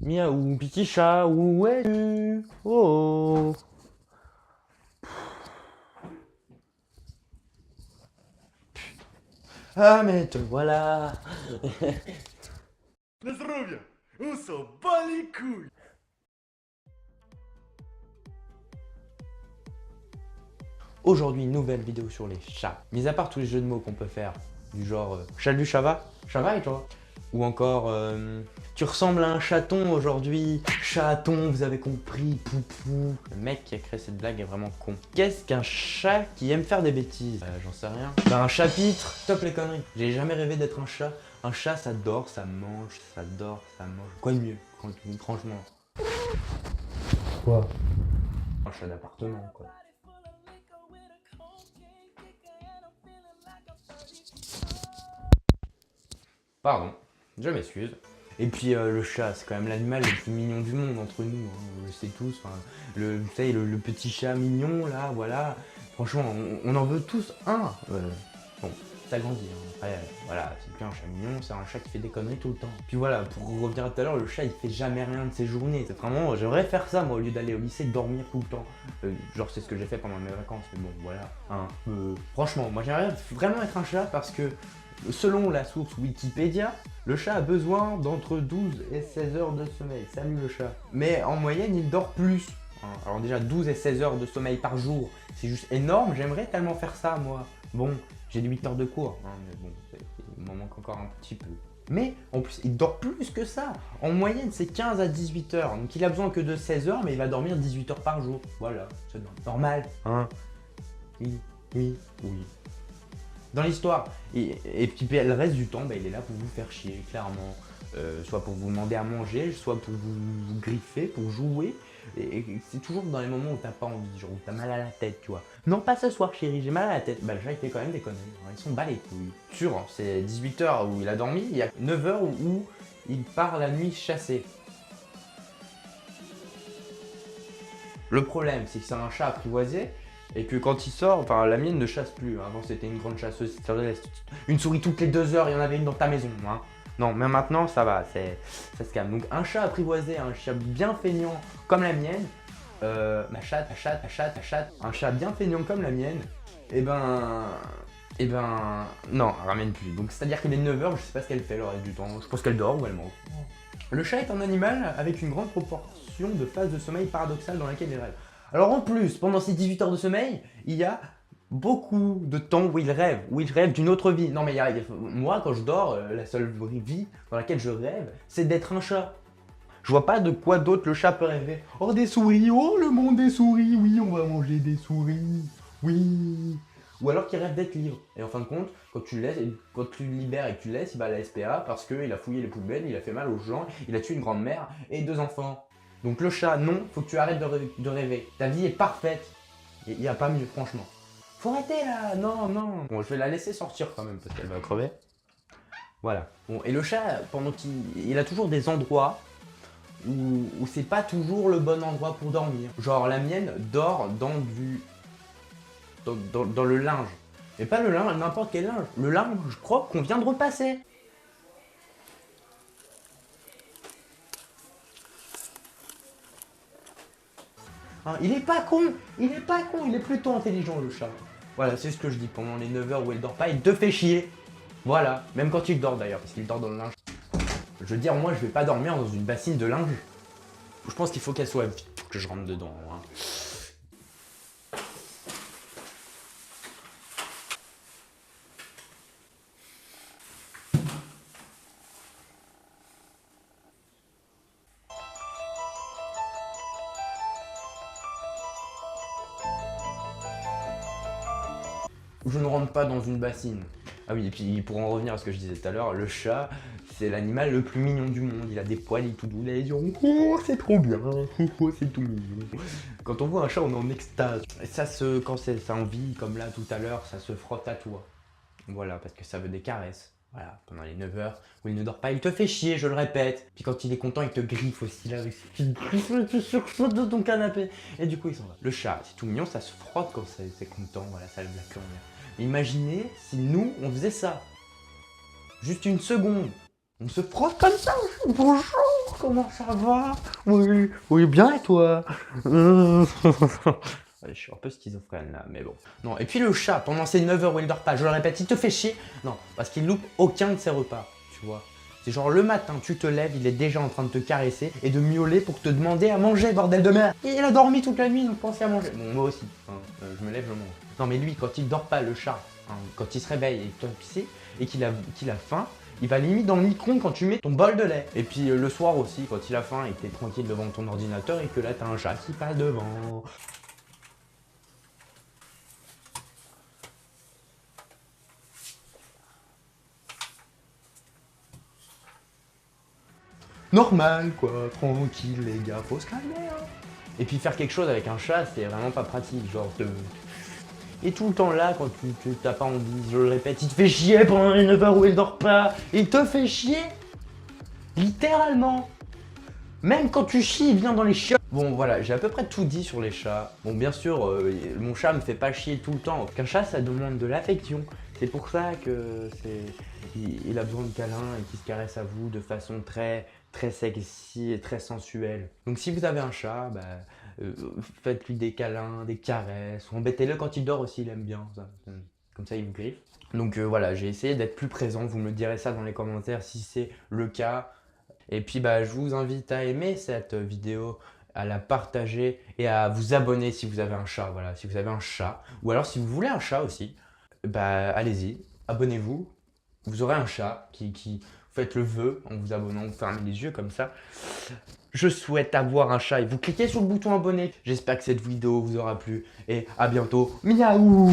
Miaou, petit chat, où es-tu? Oh. Ah mais te voilà. На здоровье! On s'en bat les couilles! Aujourd'hui, nouvelle vidéo sur les chats. Mis à part tous les jeux de mots qu'on peut faire, du genre Chalut, ça va? Ça va et toi? Ou encore tu ressembles à un chaton aujourd'hui. Chaton, vous avez compris, poupou. Le mec qui a créé cette blague est vraiment con. Qu'est-ce qu'un chat qui aime faire des bêtises? J'en sais rien. Bah un chapitre, stop les conneries. J'ai jamais rêvé d'être un chat. Un chat, ça dort, ça mange, ça dort, ça mange. Quoi de mieux, franchement? Quoi? Un chat d'appartement, quoi. Pardon, je m'excuse. Et puis le chat, c'est quand même l'animal le plus mignon du monde entre nous, hein, on le sait tous. Enfin, vous savez, le petit chat mignon, là, voilà. Franchement, on en veut tous un. Bon, ça grandit. Hein. Après, voilà, c'est plus un chat mignon, c'est un chat qui fait des conneries tout le temps. Puis voilà, pour revenir à tout à l'heure, le chat, il fait jamais rien de ses journées. C'est vraiment, j'aimerais faire ça, moi, au lieu d'aller au lycée, dormir tout le temps. Genre, c'est ce que j'ai fait pendant mes vacances, mais bon, voilà. Hein. Franchement, moi, j'aimerais vraiment être un chat parce que selon la source Wikipédia, le chat a besoin d'entre 12 et 16 heures de sommeil. Salut le chat. Mais en moyenne, il dort plus. Alors déjà, 12 et 16 heures de sommeil par jour, c'est juste énorme. J'aimerais tellement faire ça, moi. Bon, j'ai 8 heures de cours, hein, mais bon, il m'en manque encore un petit peu. Mais en plus, il dort plus que ça. En moyenne, c'est 15 à 18 heures. Donc il a besoin que de 16 heures, mais il va dormir 18 heures par jour. Voilà, c'est normal. Hein? Oui, oui, oui. Dans l'histoire. Et puis le reste du temps, bah, il est là pour vous faire chier, clairement. Soit pour vous demander à manger, soit pour vous griffer, pour jouer. Et c'est toujours dans les moments où t'as pas envie, genre où t'as mal à la tête, tu vois. Non, pas ce soir, chérie, j'ai mal à la tête. Bah, le chat, il fait quand même des conneries. Hein. Ils sont bas les couilles. Sûr, hein, c'est 18 h où il a dormi, il y a 9 h où il part la nuit chasser. Le problème, c'est que c'est un chat apprivoisé. Et que quand il sort, enfin la mienne ne chasse plus. Avant c'était une grande chasseuse. Une souris toutes les 2 heures, il y en avait une dans ta maison. Hein. Non, mais maintenant ça va, ça se calme. Donc un chat apprivoisé, un chat bien feignant comme la mienne, ma chatte, un chat bien feignant comme la mienne, et ben, non, elle ramène plus. Donc c'est-à-dire qu'il est 9 h, je sais pas ce qu'elle fait le reste du temps. Je pense qu'elle dort ou elle mange. Le chat est un animal avec une grande proportion de phases de sommeil paradoxales dans laquelle il rêve. Alors en plus, pendant ces 18 heures de sommeil, il y a beaucoup de temps où il rêve d'une autre vie. Non mais moi quand je dors, la seule vie dans laquelle je rêve, c'est d'être un chat. Je vois pas de quoi d'autre le chat peut rêver. Oh des souris, oh le monde des souris, oui on va manger des souris, oui. Ou alors qu'il rêve d'être libre. Et en fin de compte, quand tu le libères et que tu le laisses, il va à la SPA parce qu'il a fouillé les poubelles, il a fait mal aux gens, il a tué une grand-mère et 2 enfants. Donc le chat, non, faut que tu arrêtes de rêver. Ta vie est parfaite. Il n'y a pas mieux, franchement. Faut arrêter là, non, non. Bon, je vais la laisser sortir quand même parce qu'elle va crever. Voilà. Bon, et le chat, pendant qu'il a toujours des endroits où c'est pas toujours le bon endroit pour dormir. Genre la mienne dort dans du... dans le linge. Mais pas le linge, n'importe quel linge. Le linge, je crois qu'on vient de repasser. Hein, il est pas con, il est plutôt intelligent le chat. Voilà, c'est ce que je dis, pendant les 9 h où il dort pas, il te fait chier. Voilà, même quand il dort d'ailleurs, parce qu'il dort dans le linge. Je veux dire, moi je vais pas dormir dans une bassine de linge. Je pense qu'il faut qu'elle soit vide pour que je rentre dedans. Hein. Je ne rentre pas dans une bassine. Ah oui, et puis pour en revenir à ce que je disais tout à l'heure, le chat, c'est l'animal le plus mignon du monde. Il a des poils, il est tout doux, les yeux, oh c'est trop bien, oh c'est tout mignon. Quand on voit un chat, on est en extase. Et ça quand ça a envie, comme là tout à l'heure, ça se frotte à toi. Voilà, parce que ça veut des caresses. Voilà, pendant les 9 h où il ne dort pas, il te fait chier, je le répète. Puis quand il est content, il te griffe aussi là, avec ses petites griffes, tu sursautes de ton canapé. Et du coup, il s'en va. Le chat, c'est tout mignon, ça se frotte quand c'est content, voilà, ça lève la queue en l'air. Imaginez si nous, on faisait ça. Juste une seconde. On se frotte comme ça, bonjour, comment ça va? Oui, oui, bien et toi? Ouais, je suis un peu schizophrène là, mais bon. Non, et puis le chat, pendant ces 9 heures où il dort pas, je le répète, il te fait chier. Non, parce qu'il loupe aucun de ses repas, tu vois. C'est genre le matin, tu te lèves, il est déjà en train de te caresser et de miauler pour te demander à manger, bordel de merde. Et il a dormi toute la nuit, donc pensez à manger. Bon, moi aussi, hein, je me lève, je mange. Non, mais lui, quand il dort pas, le chat, hein, quand il se réveille et qu'il doit pisser et qu'il a faim, il va limite dans le micro-ondes quand tu mets ton bol de lait. Et puis le soir aussi, quand il a faim et que t'es tranquille devant ton ordinateur et que là t'as un chat qui passe devant. Normal quoi, tranquille les gars, faut se calmer hein. Et puis faire quelque chose avec un chat, c'est vraiment pas pratique, genre Et tout le temps là, quand tu t'as pas envie, je le répète, il te fait chier pendant les 9 heures où il dort pas. Il te fait chier littéralement. Même quand tu chies, il vient dans les chiottes. Bon voilà, j'ai à peu près tout dit sur les chats. Bon bien sûr, mon chat me fait pas chier tout le temps. Qu'un chat, ça demande de l'affection. C'est pour ça que il a besoin de câlins et qu'il se caresse à vous de façon très sexy et très sensuelle. Donc si vous avez un chat, faites-lui des câlins, des caresses, ou embêtez-le quand il dort aussi, il aime bien ça. Comme ça il vous griffe. Donc voilà, j'ai essayé d'être plus présent, vous me direz ça dans les commentaires si c'est le cas. Et puis je vous invite à aimer cette vidéo, à la partager et à vous abonner si vous avez un chat, voilà, si vous avez un chat. Ou alors si vous voulez un chat aussi, allez-y, abonnez-vous, vous aurez un chat qui vous faites le vœu en vous abonnant, vous fermez les yeux comme ça. Je souhaite avoir un chat et vous cliquez sur le bouton abonner. J'espère que cette vidéo vous aura plu et à bientôt. Miaou!